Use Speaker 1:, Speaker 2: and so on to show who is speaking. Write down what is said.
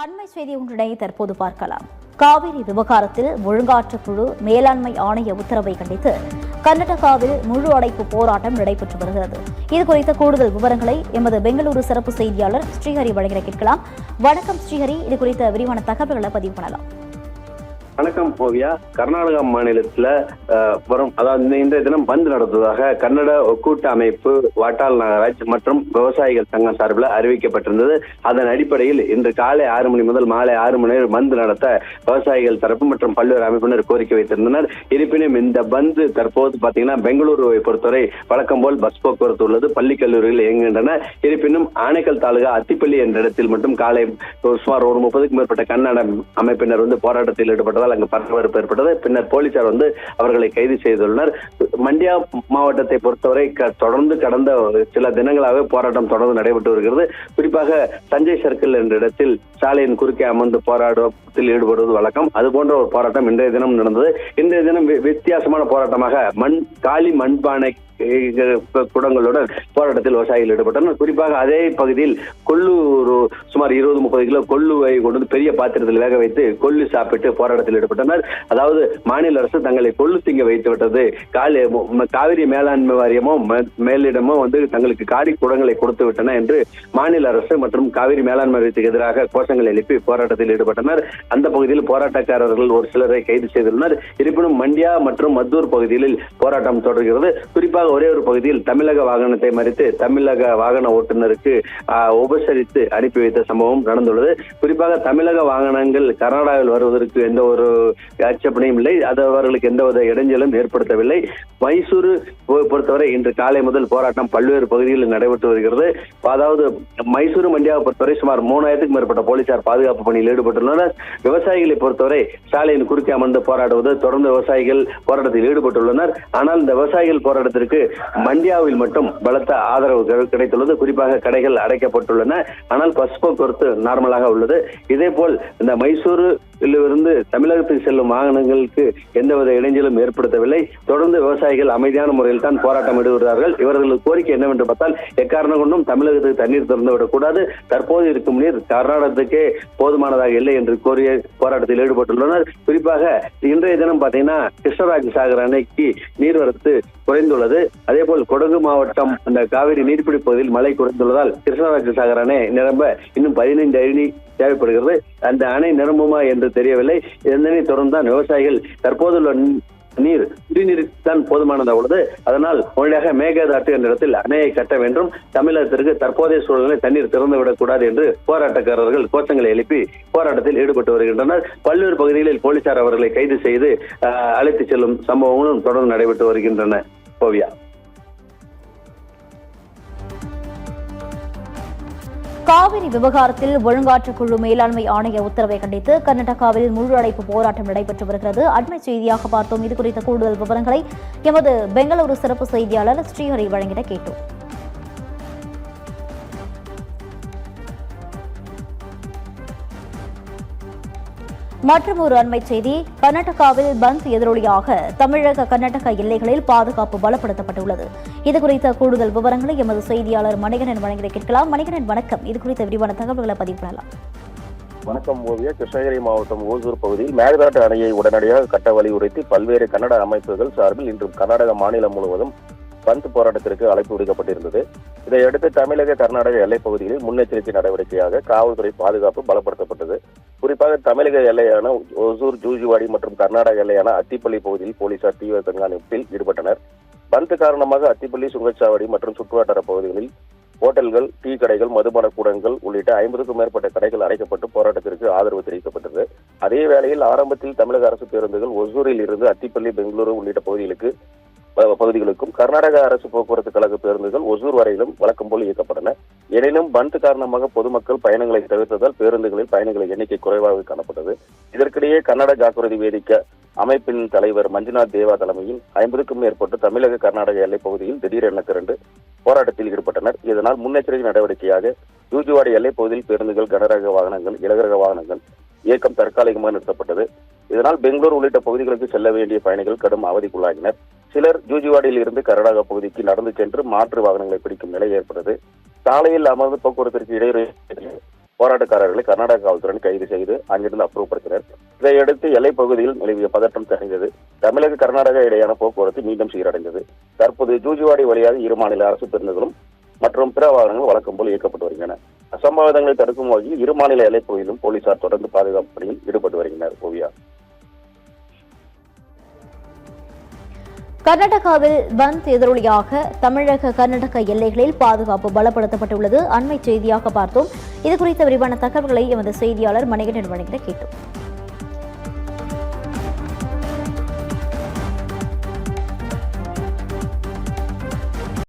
Speaker 1: அண்மை செய்தி ஒன்றினை தற்போது பார்க்கலாம். காவிரி விவகாரத்தில் ஒழுங்காற்று குழு மேலாண்மை ஆணைய உத்தரவை கண்டித்து கர்நாடகாவில் முழு அடைப்பு போராட்டம் நடைபெற்று வருகிறது. இதுகுறித்த கூடுதல் விவரங்களை எமது பெங்களூரு சிறப்பு செய்தியாளர் ஸ்ரீஹரி வழங்க கேட்கலாம். வணக்கம் ஸ்ரீஹரி, இதுகுறித்த விரிவான தகவல்களை பதிவு பண்ணலாம்.
Speaker 2: வணக்கம் ஓவியா. கர்நாடகா மாநிலத்தில் வரும் அதாவது இன்றைய தினம் பந்த் நடத்துவதாக கன்னட ஒக்கூட்ட அமைப்பு, வாட்டாள் நாகராஜ் மற்றும் விவசாயிகள் சங்கம் சார்பில் அறிவிக்கப்பட்டிருந்தது. அதன் அடிப்படையில் இன்று காலை 6 மணி முதல் மாலை 6 மணி வரை பந்த் நடத்த விவசாயிகள் தரப்பு மற்றும் பல்வேறு அமைப்பினர் கோரிக்கை வைத்திருந்தனர். இருப்பினும் இந்த பந்த் தற்போது பார்த்தீங்கன்னா பெங்களூருவை பொறுத்தவரை வழக்கம் போல் பஸ் போக்குவரத்து உள்ளது, பள்ளி கல்லூரிகள் இயங்குகின்றன. இருப்பினும் ஆனைக்கல் தாலுகா அத்திப்பள்ளி என்ற இடத்தில் மட்டும் காலை சுமார் 30க்கும் மேற்பட்ட கன்னட அமைப்பினர் போராட்டத்தில் ஈடுபட்டதால் அங்கு பரபரப்பு ஏற்பட்டது. பின்னர் போலீசார் அவர்களை கைது செய்துள்ளனர். மண்டியா மாவட்டத்தை பொறுத்தவரை தொடர்ந்து கடந்த சில தினங்களாக போராட்டம் தொடர்ந்து நடைபெற்று வருகிறது. குறிப்பாக சஞ்சய் சர்க்கிள் என்ற இடத்தில் சாலையின் குறுக்கே அமர்ந்து போராட்டத்தில் ஈடுபடுவது வழக்கம். அது போன்ற ஒரு போராட்டம் இன்றைய தினம் நடந்தது. இன்றைய தினம் வித்தியாசமான போராட்டமாக காலி மண்பானை குடங்களுடன் போராட்டத்தில் விவசாயிகள் ஈடுபட்டனர். குறிப்பாக அதே பகுதியில் கொள்ளு சுமார் 20-30 கிலோ கொள்ளுவை கொண்டு பெரிய பாத்திரத்தில் வேக வைத்து கொள்ளு சாப்பிட்டு போராட்டத்தில் ஈடுபட்டனர். அதாவது மாநில அரசு தங்களை கொள்ளு திங்க வைத்து விட்டது, காவிரி மேலாண்மை வாரியமோ மேலிடமோ தங்களுக்கு காடி குடங்களை கொடுத்து விட்டன என்று மாநில அரசு மற்றும் காவிரி மேலாண்மை வாரியத்துக்கு எதிராக கோஷங்களை எழுப்பி போராட்டத்தில் ஈடுபட்டனர். அந்த பகுதியில் போராட்டக்காரர்கள் ஒரு சிலரை கைது செய்துள்ளனர். இருப்பினும் மண்டியா மற்றும் மத்தூர் பகுதிகளில் போராட்டம் தொடர்கிறது. குறிப்பாக ஒரே ஒரு பகுதியில் தமிழக வாகனத்தை மறித்து தமிழக வாகன ஓட்டுநருக்கு உபசரித்து அனுப்பி வைத்த சம்பவம் நடந்துள்ளது. குறிப்பாக தமிழக வாகனங்கள் கர்நாடகாவில் வருவதற்கு எந்த ஒரு ஆட்சேபனையும் இல்லை, அது அவர்களுக்கு எந்தவித இடைஞ்சலும் ஏற்படுத்தவில்லை. மைசூரு பொறுத்தவரை இன்று காலை முதல் போராட்டம் பல்வேறு பகுதிகளில் நடைபெற்று வருகிறது. அதாவது மைசூரு மண்டியாவை பொறுத்தவரை சுமார் 3000க்கும் மேற்பட்ட போலீசார் பாதுகாப்பு பணியில் ஈடுபட்டுள்ளனர். விவசாயிகளை பொறுத்தவரை சாலையின் குறுக்கே அமர்ந்து போராடுவது தொடர்ந்து விவசாயிகள் போராட்டத்தில் ஈடுபட்டுள்ளனர். ஆனால் இந்த விவசாயிகள் போராட்டத்திற்கு மண்டியாவில் மட்டும் பலத்த ஆதரவு கிடைத்துள்ளது. குறிப்பாக கடைகள் அடைக்கப்பட்டுள்ளன. ஆனால் பஸ் போக்குவரத்து நார்மலாக உள்ளது. இதே போல் இந்த மைசூரிலிருந்து தமிழகத்துக்கு செல்லும் வாகனங்களுக்கு எந்தவித இடைஞ்சலும் ஏற்படுத்தவில்லை. தொடர்ந்து விவசாயிகள் அமைதியான முறையில் தான் போராட்டம் ஈடுபடுகிறார்கள். இவர்களது கோரிக்கை என்னவென்று பார்த்தால், எக்காரணம் கொண்டும் தமிழகத்துக்கு தண்ணீர் திறந்துவிடக் கூடாது, தற்போது இருக்கும் நீர் கர்நாடகத்துக்கே போதுமானதாக இல்லை என்று கோரிய போராட்டத்தில் ஈடுபட்டுள்ளனர். குறிப்பாக இன்றைய தினம் பார்த்தீங்கன்னா கிருஷ்ணராஜ சாகர் அணைக்கு நீர்வரத்து குறைந்துள்ளது. அதே போல் கொடகு மாவட்டம் அந்த காவிரி நீர்பிடி பகுதியில் மழை குறைந்துள்ளதால் கிருஷ்ணராஜ சாகர் அணை நிரம்ப இன்னும் 15 அடி தேவைப்படுகிறது. அந்த அணை நிரம்புமா என்று தெரியவில்லை. இதனை தொடர்ந்து தான் விவசாயிகள் தற்போதுள்ள நீர் குடிநீருக்கு தான் போதுமானதாக உள்ளது, அதனால் உடனடியாக மேகதாட்டு என்ற இடத்தில் அணையை கட்ட வேண்டும், தமிழகத்திற்கு தற்போதைய சூழலில் தண்ணீர் திறந்துவிடக் கூடாது என்று போராட்டக்காரர்கள் கோஷங்களை எழுப்பி போராட்டத்தில் ஈடுபட்டு வருகின்றனர். பல்வேறு பகுதிகளில் போலீசார் அவர்களை கைது செய்து அழைத்து செல்லும் சம்பவங்களும் தொடர்ந்து நடைபெற்று வருகின்றன. ஓவியா.
Speaker 1: காவிரி விவகாரத்தில் ஒழுங்காற்று குழு மேலாண்மை ஆணைய உத்தரவை கண்டித்து கர்நாடகாவில் முழு அடைப்பு போராட்டம் நடைபெற்று வருகிறது. அண்மை செய்தியாக பார்த்தோம். இது குறித்த கூடுதல் விவரங்களை எமது பெங்களூரு சிறப்பு செய்தியாளர் ஸ்ரீஹரி வழங்கிட கேட்டோம். மற்றும் ஒரு அண்மை செய்தி, கர்நாடகாவில் பந்த் எதிரொலியாக தமிழக கர்நாடக எல்லைகளில் பாதுகாப்பு பலப்படுத்தப்பட்டுள்ளது. இதுகுறித்த கூடுதல் விவரங்களை எமது செய்தியாளர் மணிகண்டன் வழங்கிட கேட்கலாம். மணிகண்டன் வணக்கம், இது குறித்த விரிவான தகவல்களை பதிவு பண்ணலாம்.
Speaker 3: வணக்கம் ஓவியா. கிருஷ்ணகிரி மாவட்டம் ஓசூர் பகுதியில் மேகதாட்டு அணையை உடனடியாக கட்ட வலியுறுத்தி பல்வேறு கன்னட அமைப்புகள் சார்பில் இன்று கர்நாடக மாநிலம் முழுவதும் பந்த் போராட்டத்திற்கு அழைப்பு விடுக்கப்பட்டிருந்தது. இதையடுத்து தமிழக கர்நாடக எல்லைப் பகுதிகளில் முன்னெச்சரிக்கை நடவடிக்கையாக காவல்துறை பாதுகாப்பு பலப்படுத்தப்பட்டது. குறிப்பாக தமிழக எல்லையான ஒசூர், ஜூஜுவாடி மற்றும் கர்நாடக எல்லையான அத்திப்பள்ளி பகுதியில் போலீசார் தீவிர கண்காணிப்பில் ஈடுபட்டனர். பந்த் காரணமாக அத்திப்பள்ளி, சுங்கச்சாவடி மற்றும் சுற்றுவட்டார பகுதிகளில் ஹோட்டல்கள், டீ கடைகள், மதுபான கூடங்கள் உள்ளிட்ட 50க்கும் மேற்பட்ட கடைகள் அடைக்கப்பட்டு போராட்டத்திற்கு ஆதரவு தெரிவிக்கப்பட்டது. அதே வேளையில் ஆரம்பத்தில் தமிழக அரசு பேருந்துகள் ஒசூரில் இருந்து அத்திப்பள்ளி, பெங்களூரு உள்ளிட்ட பகுதிகளுக்கும் கர்நாடக அரசு போக்குவரத்து கழக பேருந்துகள் ஒசூர் வரையிலும் வழக்கம் போல் இயக்கப்பட்டன. எனினும் பந்த் காரணமாக பொதுமக்கள் பயணங்களை தவிர்த்ததால் பேருந்துகளில் பயணிகளின் எண்ணிக்கை குறைவாக காணப்பட்டது. இதற்கிடையே கன்னட ஜாக்கிரதை வேதிக்க அமைப்பின் தலைவர் மஞ்சுநாத் தேவா தலைமையில் 50க்கும் மேற்பட்டு தமிழக கர்நாடக எல்லைப் பகுதியில் திடீரென திரண்டு போராட்டத்தில் ஈடுபட்டனர். இதனால் முன்னெச்சரிக்கை நடவடிக்கையாக ஜூஜுவாடி எல்லைப் பகுதியில் பேருந்துகள், கனரக வாகனங்கள், இலகுரக வாகனங்கள் இயக்கம் தற்காலிகமாக நிறுத்தப்பட்டது. இதனால் பெங்களூர் உள்ளிட்ட பகுதிகளுக்கு செல்ல வேண்டிய பயணிகள் கடும் அவதிக்குள்ளாகினர். சிலர் ஜூஜுவாடியில் இருந்து கர்நாடகா பகுதிக்கு நடந்து சென்று மாற்று வாகனங்களை பிடிக்கும் நிலை ஏற்பட்டது. சாலையில் அமர்ந்து போக்குவரத்திற்கு இடையூறு போராட்டக்காரர்களை கர்நாடக காவல்துறை கைது செய்து அங்கிருந்து அப்புறப்படுத்தினர். இதையடுத்து எல்லைப் பகுதியில் நிலவிய பதற்றம் தணிந்தது. தமிழக கர்நாடகா இடையான போக்குவரத்து மீண்டும் சீரடைந்தது. தற்போது ஜூஜுவாடி வழியாக இரு மாநில அரசு பேருந்துகளும் மற்றும் பிற வாகனங்கள் வழக்கம் போல் இயக்கப்பட்டு வருகின்றன. அசம்பாவிதங்களை தடுக்கும் வகையில் இரு மாநில எல்லைப் பகுதியிலும் போலீசார் தொடர்ந்து பாதுகாப்பு பணியில் ஈடுபட்டு வருகின்றனர். ஓவியா,
Speaker 1: கர்நாடகாவில் பந்த் எதிரொலியாக தமிழக கர்நாடக எல்லைகளில் பாதுகாப்பு பலப்படுத்தப்பட்டுள்ளது. அண்மை செய்தியாக பார்த்தோம். இது குறித்த விரிவான தகவல்களை எமது செய்தியாளர் மணிகண்டன் வழங்கிட கேட்டோம்.